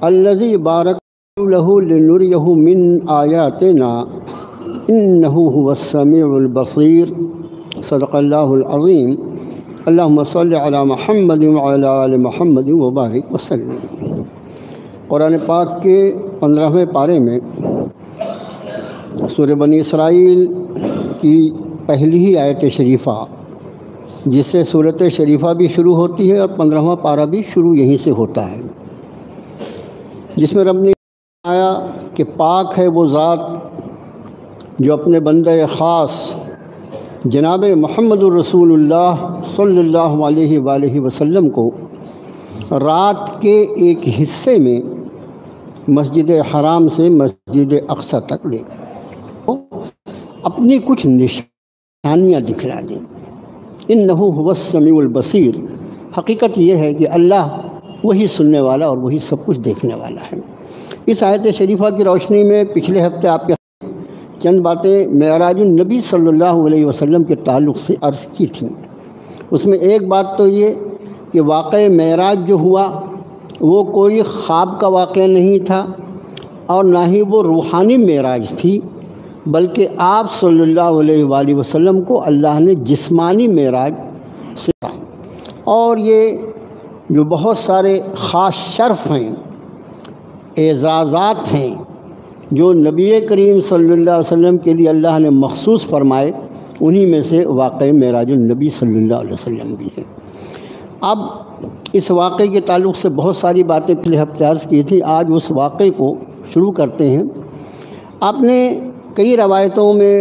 الذی بارک لہ لنریہ من آیاتنا انہ هو السمیع البصیر صدق اللہ العظیم اللہم صلی علی محمد وعلی آل محمد وبارک وسلم۔ قرآن پاک کے 15ویں پارے میں سورہ بنی اسرائیل کی پہلی ہی آیت شریفہ، جس سے صورت شریفہ بھی شروع ہوتی ہے اور 15واں پارہ بھی شروع یہیں سے ہوتا ہے، جس میں رب نے آیا کہ پاک ہے وہ ذات جو اپنے بندہ خاص جناب محمد الرسول اللہ صلی اللہ علیہ وآلہ وسلم کو رات کے ایک حصے میں مسجد حرام سے مسجد اقصی تک لے گئے، اپنی کچھ نشانیاں دکھلا دیں۔ انہ هو السمیع البصیر، حقیقت یہ ہے کہ اللہ وہی سننے والا اور وہی سب کچھ دیکھنے والا ہے۔ اس آیت شریفہ کی روشنی میں پچھلے ہفتے آپ کے چند باتیں معراج النبی صلی اللہ علیہ وسلم کے تعلق سے عرض کی تھیں۔ اس میں ایک بات تو یہ کہ واقع معراج جو ہوا وہ کوئی خواب کا واقعہ نہیں تھا اور نہ ہی وہ روحانی معراج تھی، بلکہ آپ صلی اللہ علیہ وآلہ وسلم کو اللہ نے جسمانی معراج سے کہا، اور یہ جو بہت سارے خاص شرف ہیں، اعزازات ہیں جو نبی کریم صلی اللہ علیہ وسلم کے لیے اللہ نے مخصوص فرمائے، انہی میں سے واقع معراج النبی صلی اللہ علیہ وسلم بھی ہے۔ اب اس واقعے کے تعلق سے بہت ساری باتیں پچھلے ہفتے عرض کی تھی، آج اس واقعے کو شروع کرتے ہیں۔ آپ نے کئی روایتوں میں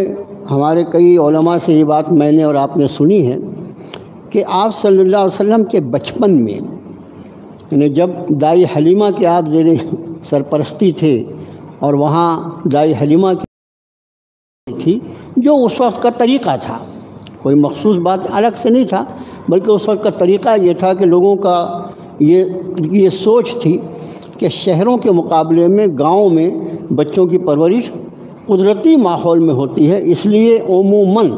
ہمارے کئی علماء سے یہ بات میں نے اور آپ نے سنی ہے کہ آپ صلی اللہ علیہ وسلم کے بچپن میں، یعنی جب دائی حلیمہ کے آپ زیر سرپرستی تھے اور وہاں دائی حلیمہ کی تھی، جو اس وقت کا طریقہ تھا، کوئی مخصوص بات الگ سے نہیں تھا، بلکہ اس وقت کا طریقہ یہ تھا کہ لوگوں کا یہ سوچ تھی کہ شہروں کے مقابلے میں گاؤں میں بچوں کی پرورش قدرتی ماحول میں ہوتی ہے، اس لیے عموماً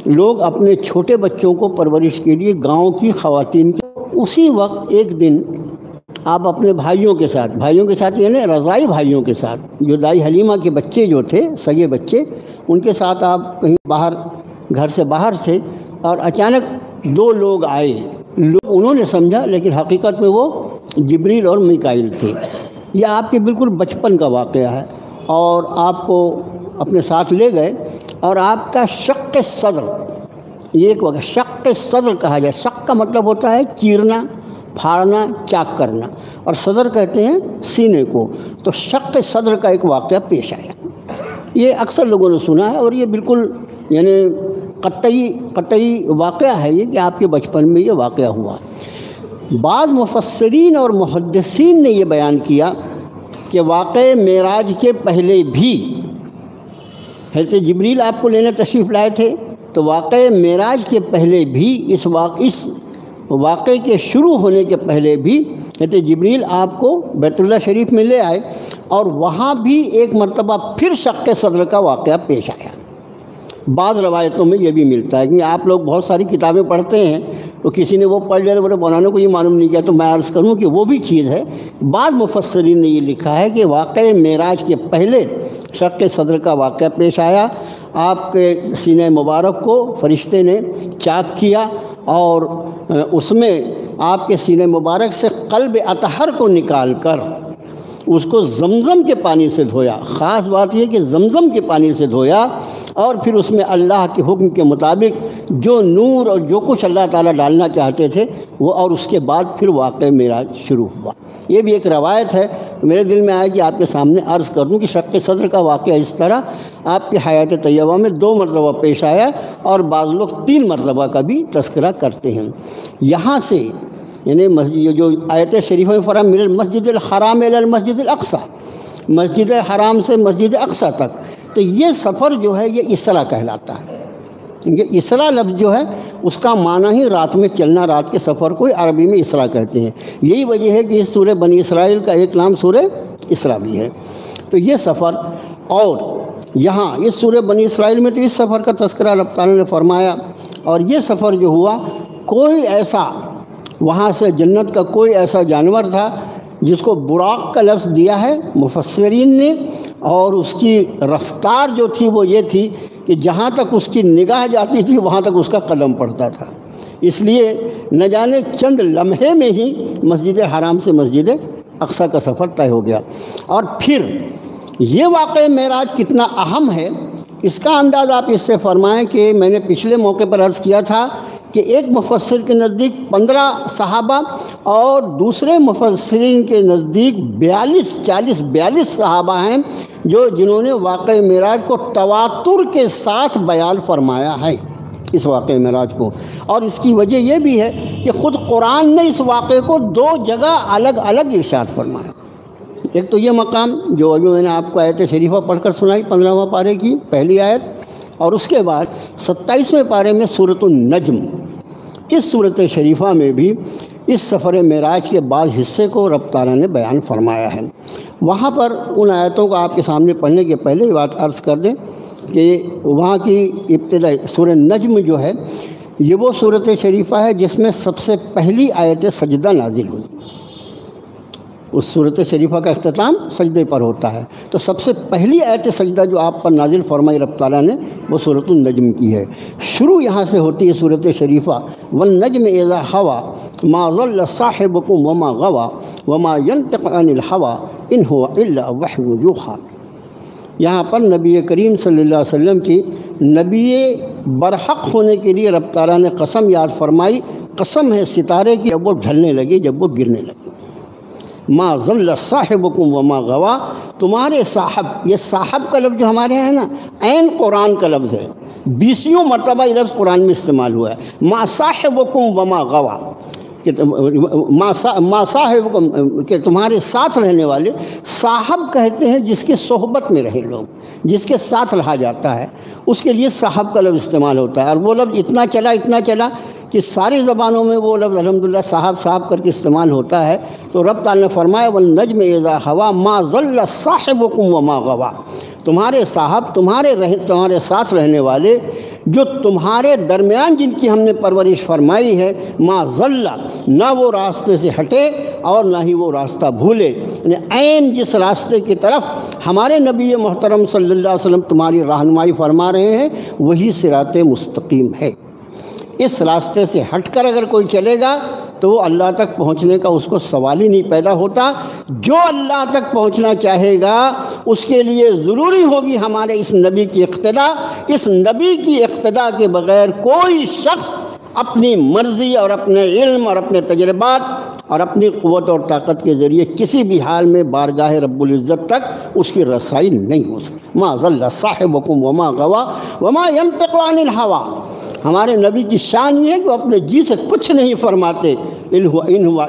لوگ اپنے چھوٹے بچوں کو پرورش کے لیے گاؤں کی خواتین کی اسی وقت ایک دن آپ اپنے بھائیوں کے ساتھ یعنی رضائی بھائیوں کے ساتھ، جو دائی حلیمہ کے بچے جو تھے سگے بچے، ان کے ساتھ آپ کہیں باہر گھر سے باہر تھے اور اچانک دو لوگ آئے، انہوں نے سمجھا لیکن حقیقت میں وہ جبریل اور میکائیل تھے۔ یہ آپ کے بالکل بچپن کا واقعہ ہے، اور آپ کو اپنے ساتھ لے گئے اور آپ کا شق صدر، یہ ایک واقعہ شق صدر کہا جائے، شق کا مطلب ہوتا ہے چیرنا، پھاڑنا، چاک کرنا، اور صدر کہتے ہیں سینے کو، تو شق صدر کا ایک واقعہ پیش آیا۔ یہ اکثر لوگوں نے سنا ہے اور یہ بالکل یعنی قطعی واقعہ ہے یہ کہ آپ کے بچپن میں یہ واقعہ ہوا۔ بعض مفسرین اور محدثین نے یہ بیان کیا کہ واقع معراج کے پہلے بھی حضرت جبریل آپ کو لینے تشریف لائے تھے، تو واقع معراج کے پہلے بھی اس واقعے کے شروع ہونے کے پہلے بھی حضرت جبریل آپ کو بیت اللہ شریف میں لے آئے، اور وہاں بھی ایک مرتبہ پھر شق صدر کا واقعہ پیش آیا۔ بعض روایتوں میں یہ بھی ملتا ہے کہ آپ لوگ بہت ساری کتابیں پڑھتے ہیں تو کسی نے وہ پڑھ لیا تو مولانا کو یہ معلوم نہیں کیا، تو میں عرض کروں کہ وہ بھی چیز ہے۔ بعض مفسرین نے یہ لکھا ہے کہ واقع معراج کے پہلے شق صدر کا واقعہ پیش آیا، آپ کے سینہ مبارک کو فرشتے نے چاک کیا اور اس میں آپ کے سینہ مبارک سے قلب اطہر کو نکال کر اس کو زمزم کے پانی سے دھویا۔ خاص بات یہ کہ زمزم کے پانی سے دھویا، اور پھر اس میں اللہ کے حکم کے مطابق جو نور اور جو کچھ اللہ تعالیٰ ڈالنا چاہتے تھے وہ، اور اس کے بعد پھر واقع معراج شروع ہوا۔ یہ بھی ایک روایت ہے، میرے دل میں آیا کہ آپ کے سامنے عرض کر دوں کہ شق صدر کا واقعہ اس طرح آپ کی حیات طیبہ میں 2 مرتبہ پیش آیا، اور بعض لوگ 3 مرتبہ کا بھی تذکرہ کرتے ہیں۔ یہاں سے یعنی جو آیت شریفہ میں فرمایا من المسجد الحرام الی المسجد الاقصی، مسجد حرام سے مسجد اقصی تک، تو یہ سفر جو ہے یہ اسرا کہلاتا ہے۔ یہ اسرا لفظ جو ہے اس کا معنی ہی رات میں چلنا، رات کے سفر کو عربی میں اسرا کہتے ہیں۔ یہی وجہ ہے کہ اس سورہ بنی اسرائیل کا ایک نام سورہ اسرا بھی ہے۔ تو یہ سفر، اور یہاں اس سورہ بنی اسرائیل میں تو اس سفر کا تذکرہ اللہ تعالیٰ نے فرمایا، اور یہ سفر جو ہوا کوئی ایسا وہاں سے جنت کا کوئی ایسا جانور تھا جس کو براق کا لفظ دیا ہے مفسرین نے، اور اس کی رفتار جو تھی وہ یہ تھی کہ جہاں تک اس کی نگاہ جاتی تھی وہاں تک اس کا قدم پڑتا تھا، اس لیے نہ جانے چند لمحے میں ہی مسجد حرام سے مسجد اقصیٰ کا سفر طے ہو گیا۔ اور پھر یہ واقعہ معراج کتنا اہم ہے اس کا انداز آپ اس سے فرمائیں کہ میں نے پچھلے موقع پر عرض کیا تھا کہ ایک مفسر کے نزدیک 15 صحابہ اور دوسرے مفسرین کے نزدیک 42 صحابہ ہیں جنہوں نے واقعہ معراج کو تواتر کے ساتھ بیان فرمایا ہے، اس واقعہ معراج کو۔ اور اس کی وجہ یہ بھی ہے کہ خود قرآن نے اس واقعے کو 2 جگہ الگ الگ ارشاد فرمایا۔ ایک تو یہ مقام جو ابھی میں نے آپ کو آیت شریفہ پڑھ کر سنائی 15واں پارے کی پہلی آیت، اور اس کے بعد 27ویں پارے میں سورۃ النجم، اس سورۃ شریفہ میں بھی اس سفر معراج کے بعض حصے کو رب تعالیٰ نے بیان فرمایا ہے۔ وہاں پر ان آیتوں کو آپ کے سامنے پڑھنے کے پہلے یہ بات عرض کر دیں کہ وہاں کی ابتدا سورہ نجم جو ہے یہ وہ سورۃ شریفہ ہے جس میں سب سے پہلی آیت سجدہ نازل ہوئی۔ اس صورت شریفہ کا اختتام سجدے پر ہوتا ہے، تو سب سے پہلی آیت سجدہ جو آپ پر نازل فرمائی رب تعالیٰ نے وہ سورۃ النجم کی ہے۔ شروع یہاں سے ہوتی ہے صورت شریفہ، والنجم اذا ہوا ما ضل صاحبکم وما غوا وما ينطق عن الہوا ان هو الا وحی یوحی۔ یہاں پر نبی کریم صلی اللہ علیہ وسلم کی نبی برحق ہونے کے لیے رب تعالیٰ نے قسم یاد فرمائی، قسم ہے ستارے کی جب وہ ڈھلنے لگے، جب وہ گرنے لگے۔ ما ضل صاحبکم وما غوا، تمہارے صاحب، یہ صاحب کا لفظ جو ہمارے ہیں نا عین قرآن کا لفظ ہے، 20 مرتبہ یہ لفظ قرآن میں استعمال ہوا ہے۔ ما صاحبکم وما غوا، کہ ما صاحبکم کہ تمہارے ساتھ رہنے والے، صاحب کہتے ہیں جس کے صحبت میں رہے لوگ، جس کے ساتھ رہا جاتا ہے، اس کے لیے صاحب کا لفظ استعمال ہوتا ہے۔ اور وہ لفظ اتنا چلا کہ ساری زبانوں میں وہ لفظ الحمدللہ صاحب کر کے استعمال ہوتا ہے۔ تو رب تعالیٰ نے فرمایا والنجم اذا ہوا ما ضل صاحبکم وما غوا، تمہارے صاحب، تمہارے ساتھ رہنے والے جو تمہارے درمیان جن کی ہم نے پرورش فرمائی ہے، ما ضل، نہ وہ راستے سے ہٹے اور نہ ہی وہ راستہ بھولے، یعنی عین جس راستے کی طرف ہمارے نبی محترم صلی اللہ علیہ وسلم تمہاری رہنمائی فرما رہے ہیں وہی صراط مستقیم ہے۔ اس راستے سے ہٹ کر اگر کوئی چلے گا تو وہ اللہ تک پہنچنے کا اس کو سوال ہی نہیں پیدا ہوتا۔ جو اللہ تک پہنچنا چاہے گا اس کے لیے ضروری ہوگی ہمارے اس نبی کی اقتدا۔ اس نبی کی اقتدا کے بغیر کوئی شخص اپنی مرضی اور اپنے علم اور اپنے تجربات اور اپنی قوت اور طاقت کے ذریعے کسی بھی حال میں بارگاہ رب العزت تک اس کی رسائی نہیں ہو سکتی۔ ما ضل صاحبکم وما غوا وما ينطق عن الہوا، ہمارے نبی کی شان یہ ہے کہ وہ اپنے جی سے کچھ نہیں فرماتے، ان هو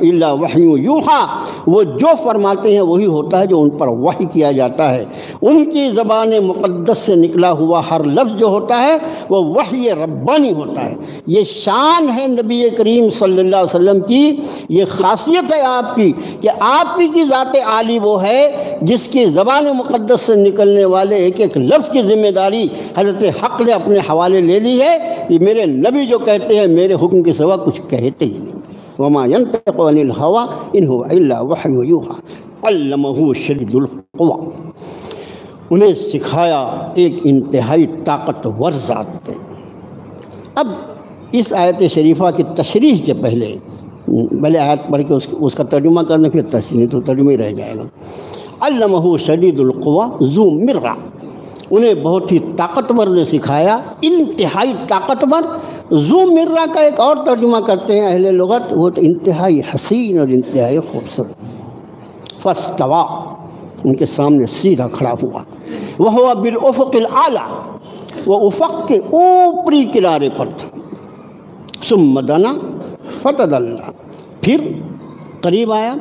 الا وحی یوحی، وہ جو فرماتے ہیں وہی ہوتا ہے جو ان پر وحی کیا جاتا ہے۔ ان کی زبان مقدس سے نکلا ہوا ہر لفظ جو ہوتا ہے وہ وحی ربانی ہوتا ہے۔ یہ شان ہے نبی کریم صلی اللہ علیہ وسلم کی، یہ خاصیت ہے آپ کی کہ آپ کی ذات عالی وہ ہے جس کی زبان مقدس سے نکلنے والے ایک ایک لفظ کی ذمہ داری حضرت حق نے اپنے حوالے لے لی ہے کہ میرے نبی جو کہتے ہیں میرے حکم کے سوا کچھ کہتے ہی نہیں۔ وما ينطق عن الهوى ان هو الا وحی یوحی علمہ شدید القوی، انہیں سکھایا ایک انتہائی طاقتور ذات نے۔ اب اس آیت شریفہ کی تشریح کے پہلے آیت پڑھ کے اس کا ترجمہ کرنا، پھر تشریح تو ترجمہ ہی رہ جائے گا۔ علمہ شدید القوی ذو مرہ، انہیں بہت ہی طاقتور نے سکھایا، انتہائی طاقتور۔ ذو مرہ کا ایک اور ترجمہ کرتے ہیں اہل لغت، وہ تو انتہائی حسین اور انتہائی خوبصورت۔ فاستویٰ، ان کے سامنے سیدھا کھڑا ہوا۔ وہو بالافق الاعلیٰ، وہ افق کے اوپری کنارے پر تھا۔ ثم دنا فتدلی، پھر قریب آیا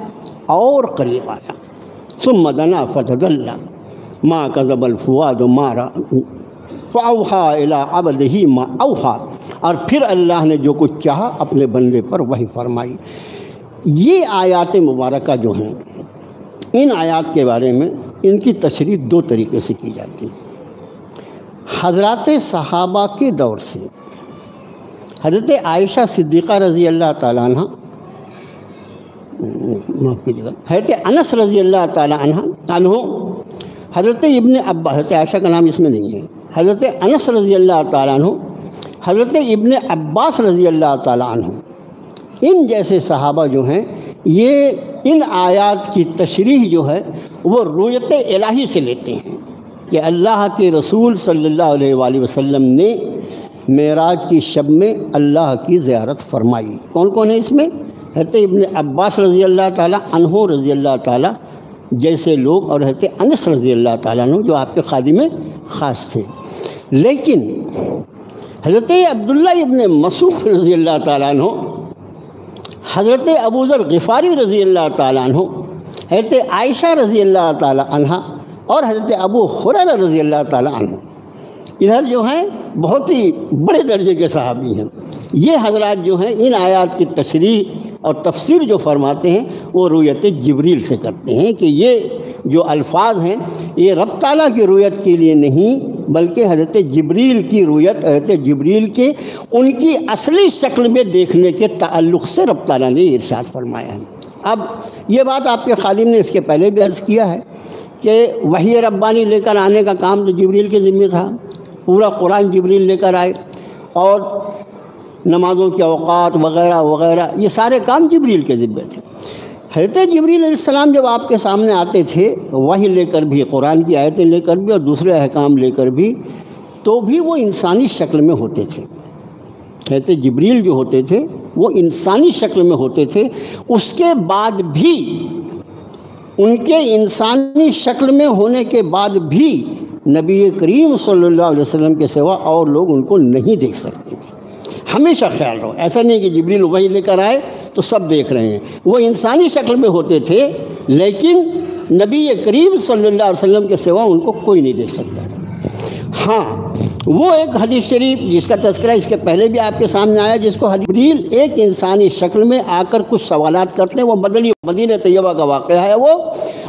اور قریب آیا۔ ثم دنا فتدلی ما کذب الفؤاد ما رأى فأوحى إلى عبده ما أوحى، اور پھر اللہ نے جو کچھ چاہا اپنے بندے پر وحی فرمائی۔ یہ آیات مبارکہ جو ہیں، ان آیات کے بارے میں ان کی تشریح 2 طریقے سے کی جاتی ہے۔ حضرات صحابہ کے دور سے حضرت عائشہ صدیقہ رضی اللہ تعالیٰ عنہ معاف کیجیے گا، حضرت انس رضی اللہ تعالیٰ عنہ، حضرت ابن عباس، حضرت عائشہ کا نام اس میں نہیں ہے، حضرت انس رضی اللہ تعالیٰ عنہ، حضرت ابن عباس رضی اللہ تعالیٰ عنہ، ان جیسے صحابہ جو ہیں یہ ان آیات کی تشریح جو ہے وہ رؤیت الہی سے لیتے ہیں کہ اللہ کے رسول صلی اللہ علیہ وآلہ وسلم نے معراج کی شب میں اللہ کی زیارت فرمائی۔ کون کون ہے اس میں؟ حضرت ابن عباس رضی اللہ تعالیٰ عنہ رضی اللہ تعالیٰ جیسے لوگ، اور حضرت انس رضی اللہ تعالیٰ عنہ جو آپ کے خادم خاص تھے۔ لیکن حضرت عبداللہ ابن مسعود رضی اللہ تعالیٰ عنہ، حضرت ابو ذر غفاری رضی اللہ تعالیٰ عنہ، حضرت عائشہ رضی اللہ تعالیٰ عنہ اور حضرت ابو ہریرہ رضی اللہ تعالیٰ عنہ، ادھر جو ہیں بہت ہی بڑے درجے کے صحابی ہیں۔ یہ حضرات جو ہیں ان آیات کی تشریح اور تفسیر جو فرماتے ہیں وہ رؤیت جبریل سے کرتے ہیں کہ یہ جو الفاظ ہیں یہ رب تعالیٰ کی رؤیت کے لیے نہیں بلکہ حضرت جبریل کی رؤیت، حضرت جبریل کے ان کی اصلی شکل میں دیکھنے کے تعلق سے رب تعالیٰ نے ارشاد فرمایا ہے۔ اب یہ بات آپ کے خادم نے اس کے پہلے بھی عرض کیا ہے کہ وحی ربانی لے کر آنے کا کام تو جبریل کے ذمہ تھا، پورا قرآن جبریل لے کر آئے، اور نمازوں کے اوقات وغیرہ وغیرہ یہ سارے کام جبریل کے ذمہ تھے۔ حضرت جبریل علیہ السلام جب آپ کے سامنے آتے تھے وحی لے کر بھی، قرآن کی آیتیں لے کر بھی اور دوسرے احکام لے کر بھی، تو بھی وہ انسانی شکل میں ہوتے تھے۔ حضرت جبریل جو ہوتے تھے وہ انسانی شکل میں ہوتے تھے، اس کے بعد بھی ان کے انسانی شکل میں ہونے کے بعد بھی نبی کریم صلی اللہ علیہ وسلم کے سوا اور لوگ ان کو نہیں دیکھ سکتے تھے۔ ہمیشہ خیال رہو، ایسا نہیں کہ جبریل وحی لے کر آئے تو سب دیکھ رہے ہیں، وہ انسانی شکل میں ہوتے تھے لیکن نبی کریم صلی اللہ علیہ وسلم کے سوا ان کو کوئی نہیں دیکھ سکتا تھا۔ ہاں، وہ ایک حدیث شریف جس کا تذکرہ اس کے پہلے بھی آپ کے سامنے آیا، جس کو جبریل ایک انسانی شکل میں آ کر کچھ سوالات کرتے ہیں، وہ مدینہ طیبہ کا واقعہ ہے وہ،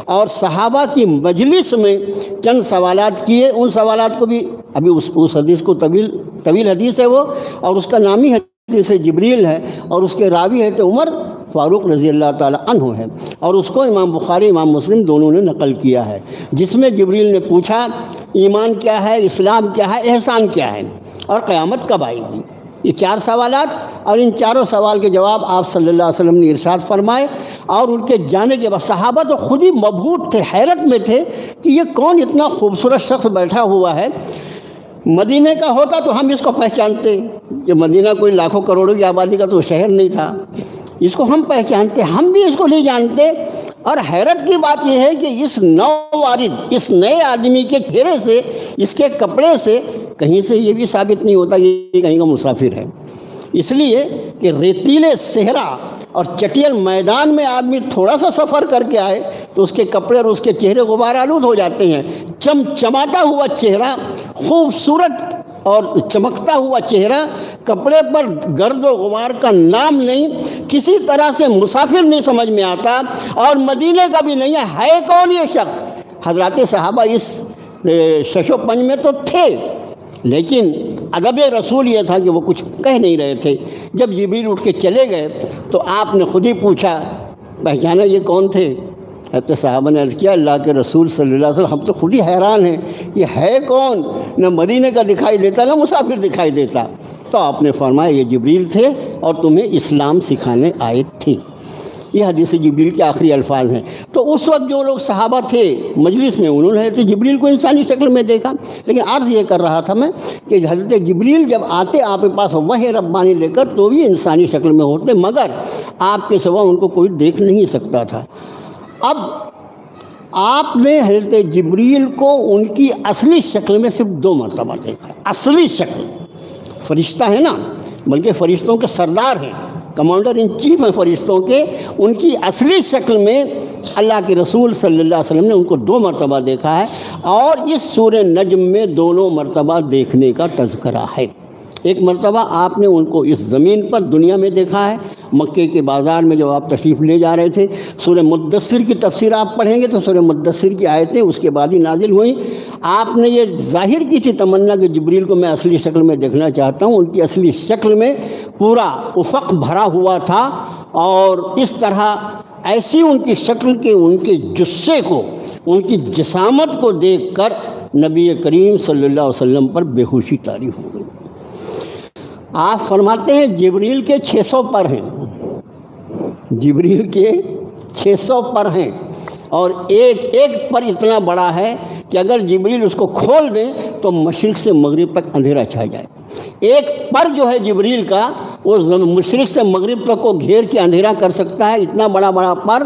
اور صحابہ کی مجلس میں چند سوالات کیے، ان سوالات کو بھی ابھی اس حدیث کو طویل حدیث ہے وہ، اور اس کا نامی حدیث جبریل ہے، اور اس کے راوی ہے تو عمر فاروق رضی اللہ تعالیٰ عنہ ہے، اور اس کو امام بخاری امام مسلم دونوں نے نقل کیا ہے، جس میں جبریل نے پوچھا ایمان کیا ہے، اسلام کیا ہے، احسان کیا ہے، اور قیامت کب آئے گی۔ یہ 4 سوالات، اور ان چاروں سوال کے جواب آپ صلی اللہ علیہ وسلم نے ارشاد فرمائے، اور ان کے جانے کے بعد صحابہ تو خود ہی مبہوت تھے، حیرت میں تھے کہ یہ کون اتنا خوبصورت شخص بیٹھا ہوا ہے، مدینہ کا ہوتا تو ہم اس کو پہچانتے، کہ مدینہ کوئی لاکھوں کروڑوں کی آبادی کا تو شہر نہیں تھا، اس کو ہم پہچانتے، ہم بھی اس کو نہیں جانتے۔ اور حیرت کی بات یہ ہے کہ اس نووارد، اس نئے آدمی کے چہرے سے، اس کے کپڑے سے کہیں سے یہ بھی ثابت نہیں ہوتا کہ کہیں کا مسافر ہے، اس لیے کہ ریتیلے صحرا اور چٹیل میدان میں آدمی تھوڑا سا سفر کر کے آئے تو اس کے کپڑے اور اس کے چہرے غبار آلود ہو جاتے ہیں۔ چمچماتا ہوا چہرہ، خوبصورت اور چمکتا ہوا چہرہ، کپڑے پر گرد و غبار کا نام نہیں، کسی طرح سے مسافر نہیں سمجھ میں آتا، اور مدینے کا بھی نہیں ہے کون یہ شخص؟ حضرات صحابہ اس شش و پنج میں تو تھے، لیکن ادب رسول یہ تھا کہ وہ کچھ کہہ نہیں رہے تھے۔ جب جبریل اٹھ کے چلے گئے تو آپ نے خود ہی پوچھا پہچانا یہ کون تھے؟ حضرت صحابہ نے عرض کیا اللہ کے رسول صلی اللہ علیہ وسلم ہم تو خود ہی حیران ہیں، یہ ہے کون؟ نہ مدینے کا دکھائی دیتا نہ مسافر دکھائی دیتا۔ تو آپ نے فرمایا یہ جبریل تھے اور تمہیں اسلام سکھانے آئے تھے۔ یہ حدیث جبریل کے آخری الفاظ ہیں۔ تو اس وقت جو لوگ صحابہ تھے مجلس میں انہوں نے حضرت جبریل کو انسانی شکل میں دیکھا، لیکن عرض یہ کر رہا تھا میں کہ حضرت جبریل جب آتے آپ کے پاس وحی ربانی لے کر تو بھی انسانی شکل میں ہوتے، مگر آپ کے سوا ان کو کوئی دیکھ نہیں سکتا تھا۔ اب آپ نے حضرت جبریل کو ان کی اصلی شکل میں صرف 2 مرتبہ دیکھا۔ اصلی شکل، فرشتہ ہے نا، بلکہ فرشتوں کے سردار ہیں، کمانڈر ان چیف ہیں فرشتوں کے، ان کی اصلی شکل میں اللہ کے رسول صلی اللہ علیہ وسلم نے ان کو 2 مرتبہ دیکھا ہے، اور اس سورہ نجم میں دونوں مرتبہ دیکھنے کا تذکرہ ہے۔ ایک مرتبہ آپ نے ان کو اس زمین پر دنیا میں دیکھا ہے، مکے کے بازار میں جب آپ تشریف لے جا رہے تھے۔ سورہ مدثر کی تفسیر آپ پڑھیں گے تو سورہ مدثر کی آیتیں اس کے بعد ہی نازل ہوئیں۔ آپ نے یہ ظاہر کی تھی تمنا کہ جبریل کو میں اصلی شکل میں دیکھنا چاہتا ہوں، ان کی اصلی شکل میں پورا افق بھرا ہوا تھا، اور اس طرح ایسی ان کی شکل کے ان کے جثے کو، ان کی جسامت کو دیکھ کر نبی کریم صلی اللہ علیہ وسلم پر بے ہوشی طاری ہو گئی۔ آپ فرماتے ہیں جبریل کے 600 پر ہیں، جبریل کے 600 پر ہیں، اور ایک ایک پر اتنا بڑا ہے کہ اگر جبریل اس کو کھول دیں تو مشرق سے مغرب تک اندھیرا چھا جائے۔ ایک پر جو ہے جبریل کا وہ مشرق سے مغرب تک کو گھیر کے اندھیرا کر سکتا ہے، اتنا بڑا بڑا پر۔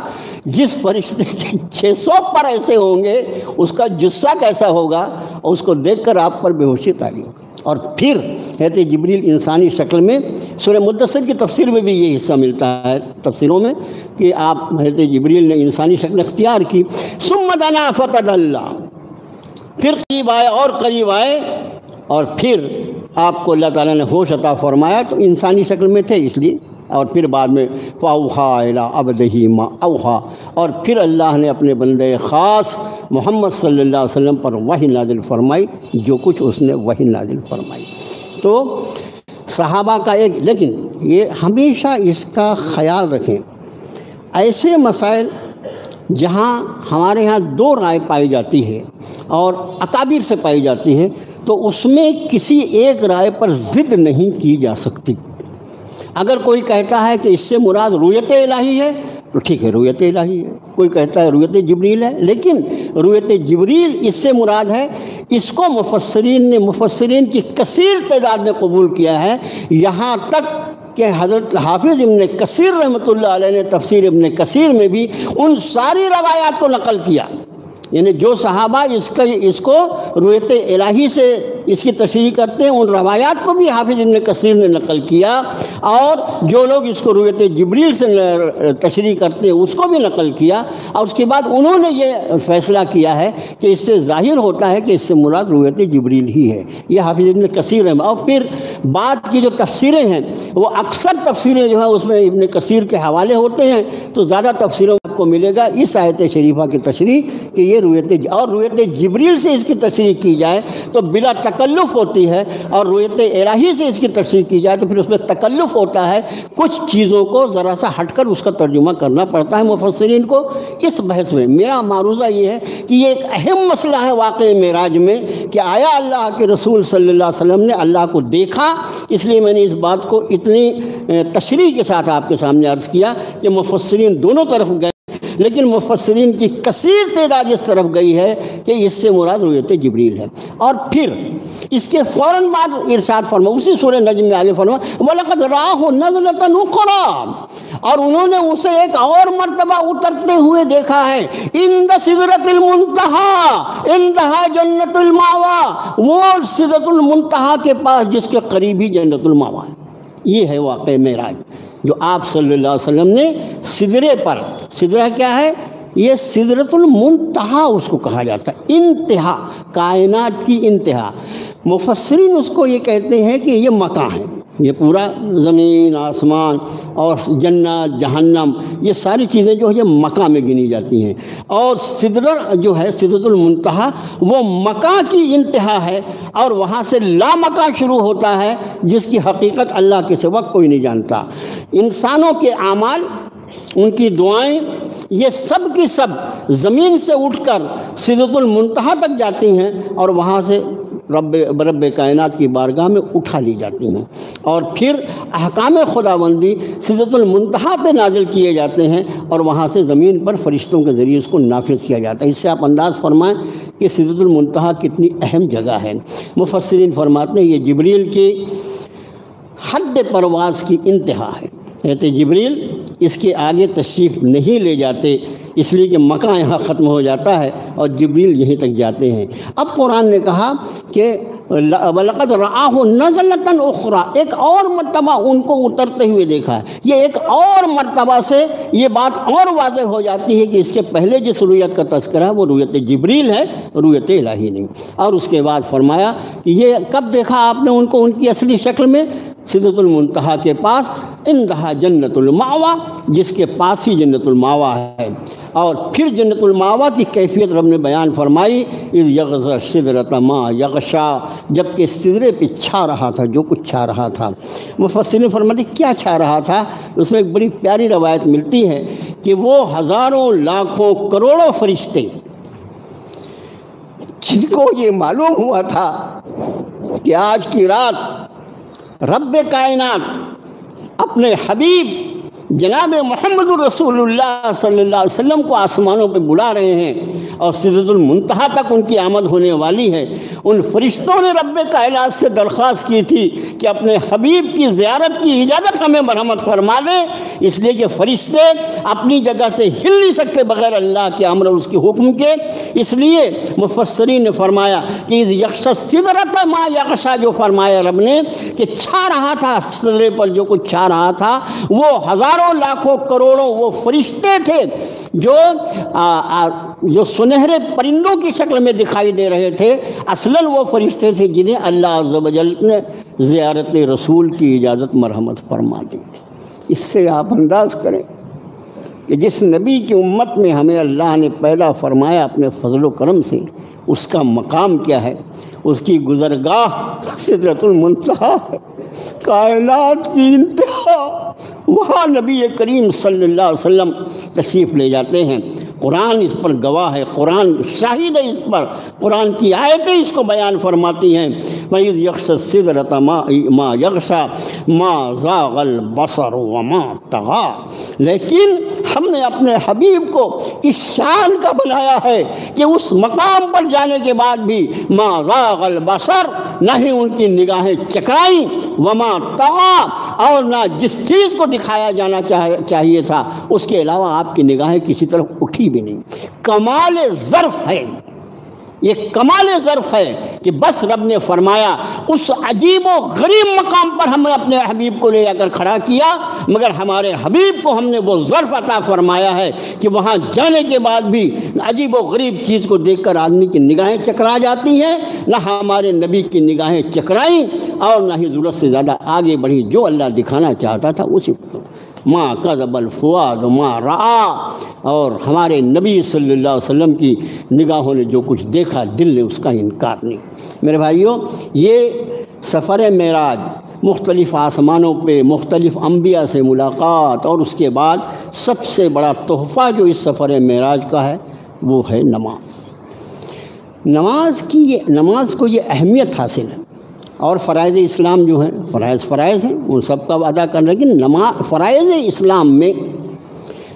جس فرشتے کے 600 پر ایسے ہوں گے اس کا جثہ کیسا ہوگا، اور اس کو دیکھ کر آپ پر بے ہوشی طاری ہوگی۔ اور پھر حضرت جبریل انسانی شکل میں، سورہ مدثر کی تفسیر میں بھی یہ حصہ ملتا ہے تفسیروں میں کہ آپ حضرت جبریل نے انسانی شکل اختیار کی، ثم دنا فتدلی، پھر قریب آئے اور قریب آئے، اور پھر آپ کو اللہ تعالیٰ نے ہوش عطا فرمایا، تو انسانی شکل میں تھے اس لیے، اور پھر بعد میں فَأَوْحَىٰ إِلَىٰ عَبْدِهِ مَا أَوْحَىٰ، اور پھر اللہ نے اپنے بندے خاص محمد صلی اللہ علیہ وسلم پر وحی نازل فرمائی، جو کچھ اس نے وحی نازل فرمائی۔ تو صحابہ کا ایک، لیکن یہ ہمیشہ اس کا خیال رکھیں، ایسے مسائل جہاں ہمارے ہاں دو رائے پائی جاتی ہے اور اکابر سے پائی جاتی ہے، تو اس میں کسی ایک رائے پر ضد نہیں کی جا سکتی۔ اگر کوئی کہتا ہے کہ اس سے مراد رؤیت الہی ہے تو ٹھیک ہے، رؤیت الہی ہے۔ کوئی کہتا ہے رؤیت جبریل ہے، لیکن رؤیت جبریل اس سے مراد ہے، اس کو مفسرین کی کثیر تعداد نے قبول کیا ہے، یہاں تک کہ حضرت حافظ ابن کثیر رحمۃ اللہ علیہ نے تفسیر ابن کثیر میں بھی ان ساری روایات کو نقل کیا، یعنی جو صحابہ اس کو رؤیت الہی سے اس کی تشریح کرتے ہیں، ان روایات کو بھی حافظ ابن کثیر نے نقل کیا، اور جو لوگ اس کو رؤیت جبریل سے تشریح کرتے ہیں اس کو بھی نقل کیا، اور اس کے بعد انہوں نے یہ فیصلہ کیا ہے کہ اس سے ظاہر ہوتا ہے کہ اس سے مراد رؤیت جبریل ہی ہے۔ یہ حافظ ابن کثیر ہے۔ اور پھر بعد کی جو تفسیریں ہیں وہ اکثر تفسیریں جو ہیں اس میں ابن کثیر کے حوالے ہوتے ہیں، تو زیادہ تفسیروں میں آپ کو ملے گا اس آیت شریفہ کی تشریح کہ یہ اور رؤیت جبریل سے اس کی تشریح کی جائے تو بلا تکلف ہوتی ہے، اور رؤیت الہی سے اس کی تشریح کی جائے تو پھر اس میں تکلف ہوتا ہے، کچھ چیزوں کو ذرا سا ہٹ کر اس کا ترجمہ کرنا پڑتا ہے مفسرین کو۔ اس بحث میں میرا معروضہ یہ ہے کہ یہ ایک اہم مسئلہ ہے واقعہ معراج میں کہ آیا اللہ کے رسول صلی اللہ علیہ وسلم نے اللہ کو دیکھا، اس لیے میں نے اس بات کو اتنی تشریح کے ساتھ آپ کے سامنے عرض کیا کہ مفسرین دونوں طرف گئے، لیکن مفسرین کی کثیر تعداد اس طرف گئی ہے کہ اس سے مراد رؤیت جبریل ہے۔ اور پھر اس کے فوراً بعد ارشاد فرما، اسی سورہ نجم میں آگے فرما وَلَقَدْ رَآهُ نَزْلَةً أُخْرَىٰ، اور انہوں نے اسے ایک اور مرتبہ اترتے ہوئے دیکھا ہے، عند سدرۃ المنتہا، انتہا جنت الماوا، وہ سدرۃ المنتہا کے پاس جس کے قریب ہی جنت الماوا ہے۔ یہ ہے واقعہ معراج جو آپ صلی اللہ علیہ وسلم نے سدرے پر، سدرہ کیا ہے؟ یہ سدرۃ المنتہا اس کو کہا جاتا ہے، انتہا، کائنات کی انتہا۔ مفسرین اس کو یہ کہتے ہیں کہ یہ مکان ہے، یہ پورا زمین آسمان اور جنت جہنم یہ ساری چیزیں جو ہے یہ مکان میں گنی جاتی ہیں، اور سدرہ جو ہے سدرۃ المنتہا وہ مکان کی انتہا ہے، اور وہاں سے لامکان شروع ہوتا ہے جس کی حقیقت اللہ کے سوا کوئی نہیں جانتا۔ انسانوں کے اعمال، ان کی دعائیں، یہ سب کی سب زمین سے اٹھ کر سدرۃ المنتہا تک جاتی ہیں، اور وہاں سے رب کائنات کی بارگاہ میں اٹھا لی جاتی ہیں، اور پھر احکام خداوندی سدرۃ المنتہا پہ نازل کیے جاتے ہیں، اور وہاں سے زمین پر فرشتوں کے ذریعے اس کو نافذ کیا جاتا ہے۔ اس سے آپ انداز فرمائیں کہ سدرۃ المنتہا کتنی اہم جگہ ہے۔ مفسرین فرماتے ہیں یہ جبریل کی حد پرواز کی انتہا ہے، کہتے جبریل اس کے آگے تشریف نہیں لے جاتے، اس لیے کہ مکان یہاں ختم ہو جاتا ہے اور جبریل یہیں تک جاتے ہیں۔ اب قرآن نے کہا کہ وَلَقَدْ رَآهُ نَزْلَةً أُخْرَىٰ، ایک اور مرتبہ ان کو اترتے ہوئے دیکھا ہے۔ یہ ایک اور مرتبہ سے یہ بات اور واضح ہو جاتی ہے کہ اس کے پہلے جس رؤیت کا تذکرہ ہے وہ رؤیت جبریل ہے، رؤیت الہی نہیں۔ اور اس کے بعد فرمایا کہ یہ کب دیکھا آپ نے ان کو ان کی اصلی شکل میں؟ سدرۃ المنتہا کے پاس، اندہا جنت الماوا، جس کے پاس ہی جنت الماوا ہے۔ اور پھر جنت الماوا کی کیفیت رب نے بیان فرمائی، اذ یغشی السدرۃ ما یغشی، جب کہ سدرے پہ چھا رہا تھا جو کچھ چھا رہا تھا۔ مفسرین فرماتے کیا چھا رہا تھا؟ اس میں ایک بڑی پیاری روایت ملتی ہے کہ وہ ہزاروں لاکھوں کروڑوں فرشتے جن کو یہ معلوم ہوا تھا کہ آج کی رات رب کائنات اپنے حبیب جناب محمد الرسول اللہ صلی اللہ علیہ وسلم کو آسمانوں پہ بلا رہے ہیں اور سدرۃ المنتہا تک ان کی آمد ہونے والی ہے، ان فرشتوں نے رب کائنات سے درخواست کی تھی کہ اپنے حبیب کی زیارت کی اجازت ہمیں مرحمت فرما دیں، اس لیے کہ فرشتے اپنی جگہ سے ہل نہیں سکتے بغیر اللہ کے امر اور اس کے حکم کے۔ اس لیے مفسرین نے فرمایا کہ اذ یغشی السدرۃ ما یغشی، جو فرمایا رب نے کہ چھا رہا تھا سدرے پر جو کچھ چھا رہا تھا، وہ ہزاروں لاکھوں کروڑوں وہ فرشتے تھے جو سنہرے پرندوں کی شکل میں دکھائی دے رہے تھے، اصلاً وہ فرشتے تھے جنہیں اللہ عز و جل نے زیارت رسول کی اجازت مرحمت فرما دی تھی۔ اس سے آپ انداز کریں کہ جس نبی کی امت میں ہمیں اللہ نے پیدا فرمایا اپنے فضل و کرم سے، اس کا مقام کیا ہے، اس کی گزرگاہ سدرۃ المنتہا ہے، کائنات کی انتہا، وہاں نبی کریم صلی اللہ علیہ وسلم تشریف لے جاتے ہیں۔ قرآن اس پر گواہ ہے، قرآن شاہد ہے اس پر، قرآن کی آیتیں اس کو بیان فرماتی ہیں۔ وَإِذْ يَغْشَى السِّدْرَةَ مَا يَغْشَى مَا زَاغَ الْبَصَرُ وَمَا طَغَى، لیکن ہم نے اپنے حبیب کو اس شان کا بنایا ہے کہ اس مقام پر جانے کے بعد بھی ما زاغ البصر، نہ ہی ان کی نگاہیں چکرائیں، وما طغى، اور نہ جس چیز کو دکھایا جانا چاہیے تھا اس کے علاوہ آپ کی نگاہیں کسی طرف اٹھی بھی نہیں۔ کمال ظرف ہے یہ، کمال ظرف ہے کہ بس رب نے فرمایا اس عجیب و غریب مقام پر ہم نے اپنے حبیب کو لے جا کر کھڑا کیا، مگر ہمارے حبیب کو ہم نے وہ ظرف عطا فرمایا ہے کہ وہاں جانے کے بعد بھی عجیب و غریب چیز کو دیکھ کر آدمی کی نگاہیں چکرا جاتی ہیں، نہ ہمارے نبی کی نگاہیں چکرائیں اور نہ ہی ضرورت سے زیادہ آگے بڑھی، جو اللہ دکھانا چاہتا تھا اسی کو۔ ما کذب الفؤاد ما رأى، اور ہمارے نبی صلی اللہ علیہ وسلم کی نگاہوں نے جو کچھ دیکھا دل نے اس کا انکار نہیں۔ میرے بھائیوں، یہ سفر معراج، مختلف آسمانوں پہ مختلف انبیاء سے ملاقات، اور اس کے بعد سب سے بڑا تحفہ جو اس سفر معراج کا ہے وہ ہے نماز۔ نماز کو یہ اہمیت حاصل ہے، اور فرائض اسلام جو ہیں فرائض ہیں ان سب کا ادا کرنا، لیکن فرائض اسلام میں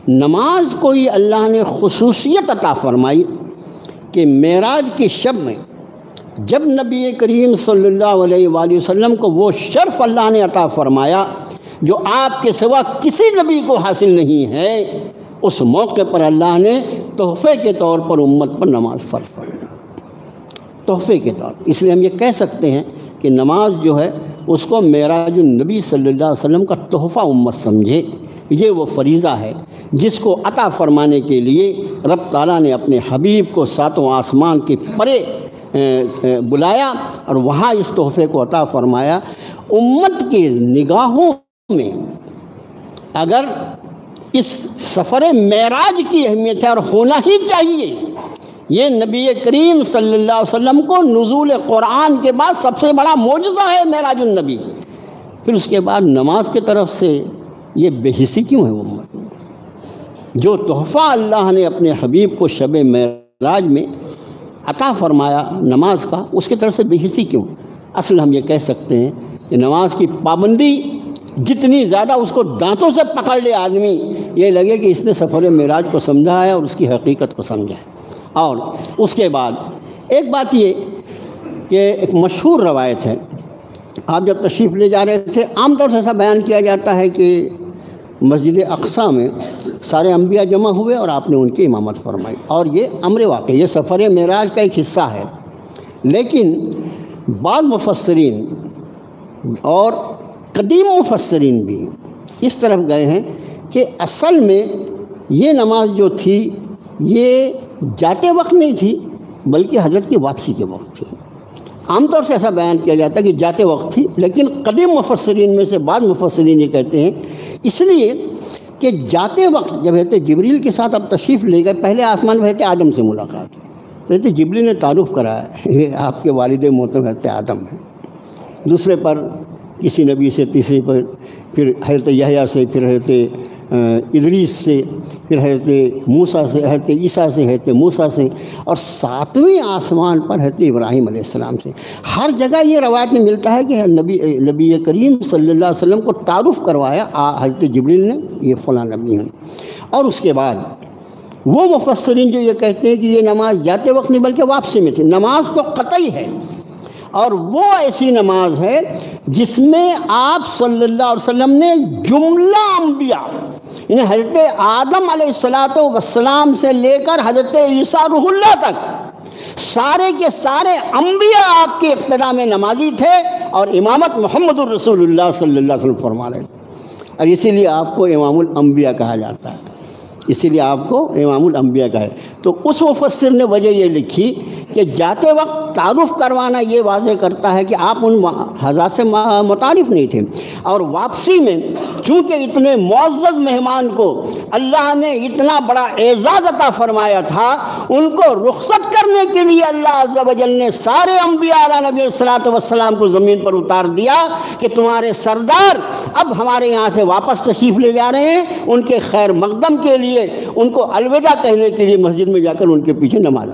نماز کو ہی اللہ نے خصوصیت عطا فرمائی کہ معراج کی شب میں جب نبی کریم صلی اللہ علیہ وآلہ وسلم کو وہ شرف اللہ نے عطا فرمایا جو آپ کے سوا کسی نبی کو حاصل نہیں ہے، اس موقع پر اللہ نے تحفے کے طور پر امت پر نماز فرض فرمائی، تحفے کے طور پر۔ اس لیے ہم یہ کہہ سکتے ہیں کہ نماز جو ہے اس کو معراج النبی صلی اللہ علیہ وسلم کا تحفہ امت سمجھے۔ یہ وہ فریضہ ہے جس کو عطا فرمانے کے لیے رب تعالیٰ نے اپنے حبیب کو ساتوں آسمان کے پرے بلایا اور وہاں اس تحفے کو عطا فرمایا۔ امت کی نگاہوں میں اگر اس سفر معراج کی اہمیت ہے اور ہونا ہی چاہیے، یہ نبی کریم صلی اللہ علیہ وسلم کو نزول قرآن کے بعد سب سے بڑا معجزہ ہے معراج النبی، پھر اس کے بعد نماز کی طرف سے یہ بے حسی کیوں ہے امت میں؟ جو تحفہ اللہ نے اپنے حبیب کو شب معراج میں عطا فرمایا نماز کا، اس کی طرف سے بے حسی کیوں؟ اصل ہم یہ کہہ سکتے ہیں کہ نماز کی پابندی جتنی زیادہ اس کو دانتوں سے پکڑ لے آدمی، یہ لگے کہ اس نے سفر معراج کو سمجھا ہے اور اس کی حقیقت کو سمجھا ہے۔ اور اس کے بعد ایک بات یہ کہ ایک مشہور روایت ہے، آپ جب تشریف لے جا رہے تھے عام طور سے ایسا بیان کیا جاتا ہے کہ مسجد اقصیٰ میں سارے انبیاء جمع ہوئے اور آپ نے ان کی امامت فرمائی، اور یہ امر واقع، یہ سفر معراج کا ایک حصہ ہے۔ لیکن بعض مفسرین اور قدیم مفسرین بھی اس طرف گئے ہیں کہ اصل میں یہ نماز جو تھی یہ جاتے وقت نہیں تھی بلکہ حضرت کی واپسی کے وقت تھی، عام طور سے ایسا بیان کیا جاتا ہے کہ جاتے وقت تھی، لیکن قدیم مفسرین میں سے بعض مفسرین یہ کہتے ہیں اس لیے کہ جاتے وقت جب حضرت جبریل کے ساتھ اب تشریف لے گئے، پہلے آسمان میں حضرت آدم سے ملاقات ہوئی، حضرت جبریل نے تعارف کرایا یہ آپ کے والد محترم حضرت آدم ہیں، دوسرے پر کسی نبی سے، تیسرے پر پھر حضرت یحییٰ سے، پھر حضرت ادریس سے، پھر حضرت موسیٰ سے، حضرت عیسیٰ سے، حضرت موسیٰ سے، اور 7ویں آسمان پر حضرت ابراہیم علیہ السلام سے۔ ہر جگہ یہ روایت میں ملتا ہے کہ نبی کریم صلی اللہ علیہ وسلم کو تعارف کروایا حضرت جبریل نے، یہ فلاں نبی ہیں۔ اور اس کے بعد وہ مفسرین جو یہ کہتے ہیں کہ یہ نماز جاتے وقت نہیں بلکہ واپسی میں تھی، نماز تو قطعی ہے، اور وہ ایسی نماز ہے جس میں آپ صلی اللہ علیہ وسلم نے جملہ انبیاء، یعنی حضرت آدم علیہ السلام سے لے کر حضرت عیسیٰ روح اللہ تک سارے کے سارے انبیاء آپ کے اقتداء میں نمازی تھے، اور امامت محمد الرسول اللہ صلی اللہ علیہ وسلم فرما رہے تھے، اور اسی لیے آپ کو امام الانبیاء کہا جاتا ہے، اسی لیے آپ کو امام الانبیاء کا ہے۔ تو اس مفسر نے وجہ یہ لکھی کہ جاتے وقت تعارف کروانا یہ واضح کرتا ہے کہ آپ ان حضرات سے متعارف نہیں تھے، اور واپسی میں چونکہ اتنے معزز مہمان کو اللہ نے اتنا بڑا اعزاز عطا فرمایا تھا، ان کو رخصت کرنے کے لیے اللہ عز و جل نے سارے انبیاء علیہ نبی الصلاۃ والسلام کو زمین پر اتار دیا کہ تمہارے سردار اب ہمارے یہاں سے واپس تشریف لے جا رہے ہیں، ان کے خیر مقدم کے لیے، ان کو الوداع کہنے کے لیے مسجد میں جا کر ان کے پیچھے نماز۔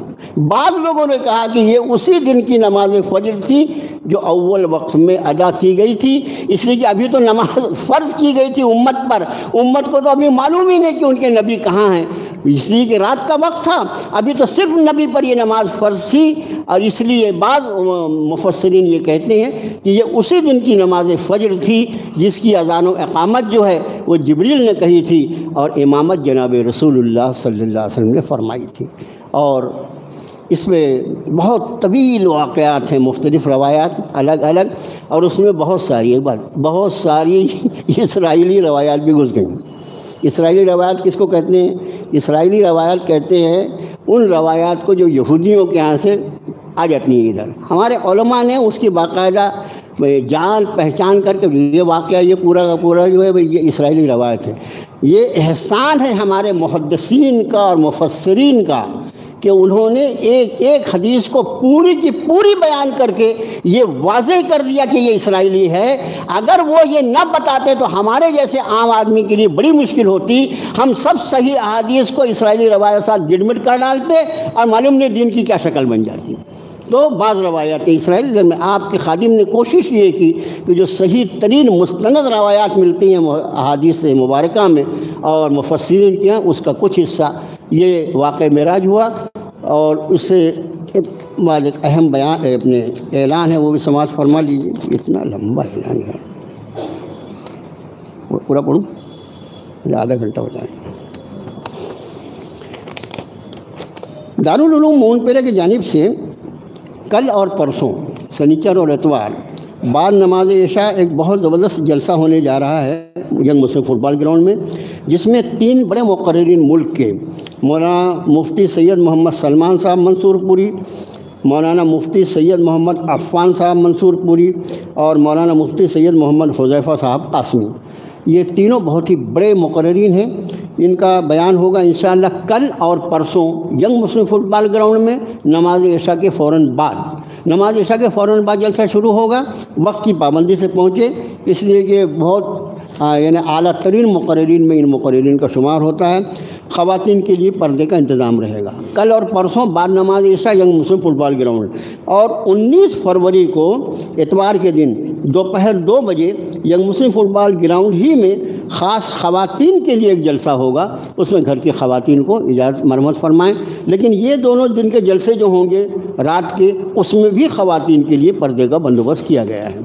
بعض لوگوں نے کہا کہ یہ اسی دن کی نماز فجر تھی جو اول وقت میں ادا کی گئی تھی، اس لیے کہ ابھی تو نماز فرض کی گئی تھی امت پر، امت کو تو ابھی معلوم ہی نہیں کہ ان کے نبی کہاں ہیں، اس لیے کہ رات کا وقت تھا، ابھی تو صرف نبی پر یہ نماز فرض تھی، اور اس لیے بعض مفسرین یہ کہتے ہیں کہ یہ اسی دن کی نماز فجر تھی جس کی اذان و اقامت جو ہے وہ جبریل نے کہی تھی، اور امامت جناب رسول اللہ صلی اللہ علیہ وسلم نے فرمائی تھی۔ اور اس میں بہت طویل واقعات ہیں، مختلف روایات الگ الگ، اور اس میں بہت ساری اسرائیلی روایات بھی گھس گئیں۔ اسرائیلی روایات کس کو کہتے ہیں؟ اسرائیلی روایات کہتے ہیں ان روایات کو جو یہودیوں کے ہاں سے آ جاتی ہیں ادھر۔ ہمارے علماء نے اس کی باقاعدہ جان پہچان کر کے یہ واقعہ یہ پورا کا پورا جو ہے یہ اسرائیلی روایت ہے۔ یہ احسان ہے ہمارے محدثین کا اور مفسرین کا کہ انہوں نے ایک ایک حدیث کو پوری کی پوری بیان کر کے یہ واضح کر دیا کہ یہ اسرائیلی ہے۔ اگر وہ یہ نہ بتاتے تو ہمارے جیسے عام آدمی کے لیے بڑی مشکل ہوتی، ہم سب صحیح احادیث کو اسرائیلی روایت ساتھ گڑمٹ کر ڈالتے اور معلوم نہیں دین کی کیا شکل بن جاتی۔ تو بعض روایات اسرائیلی میں آپ کے خادم نے کوشش یہ کی کہ جو صحیح ترین مستند روایات ملتی ہیں احادیث مبارکہ میں اور مفسرین کے ہیں، اس کا کچھ حصہ یہ واقع معراج ہوا، اور اس سے بعد ایک اہم بیان اپنے اعلان ہے وہ بھی سماعت فرما لیجیے۔ اتنا لمبا اعلان ہے، پورا پڑھوں؟ آدھا گھنٹہ ہو جائے گا۔ دارالعلوم مون پیرے کی جانب سے کل اور پرسوں سنیچر اور اتوار بعد نماز عشاء ایک بہت زبردست جلسہ ہونے جا رہا ہے ینگ مسلم فٹ بال گراؤنڈ میں، جس میں 3 بڑے مقررین ملک کے مولانا مفتی سید محمد سلمان صاحب منصور پوری، مولانا مفتی سید محمد عفان صاحب منصور پوری اور مولانا مفتی سید محمد حذیفہ صاحب قاسمی، یہ تینوں بہت ہی بڑے مقررین ہیں۔ ان کا بیان ہوگا انشاءاللہ کل اور پرسوں ینگ مسلم فٹ بال گراؤنڈ میں نماز عشاء کے فوراً بعد۔ نماز عشاء کے فوراً بعد جلسہ شروع ہوگا، وقت کی پابندی سے پہنچے، اس لیے کہ بہت یعنی اعلیٰ ترین مقررین میں ان مقررین کا شمار ہوتا ہے۔ خواتین کے لیے پردے کا انتظام رہے گا کل اور پرسوں بعد نماز عشاء ینگ مسلم فٹ بال گراؤنڈ، اور 19 فروری کو اتوار کے دن دوپہر 2 بجے ینگ مسلم فٹ بال گراؤنڈ ہی میں خاص خواتین کے لیے ایک جلسہ ہوگا، اس میں گھر کی خواتین کو اجازت مرحمت فرمائیں، لیکن یہ دونوں دن کے جلسے جو ہوں گے رات کے، اس میں بھی خواتین کے لیے پردے کا بندوبست کیا گیا ہے۔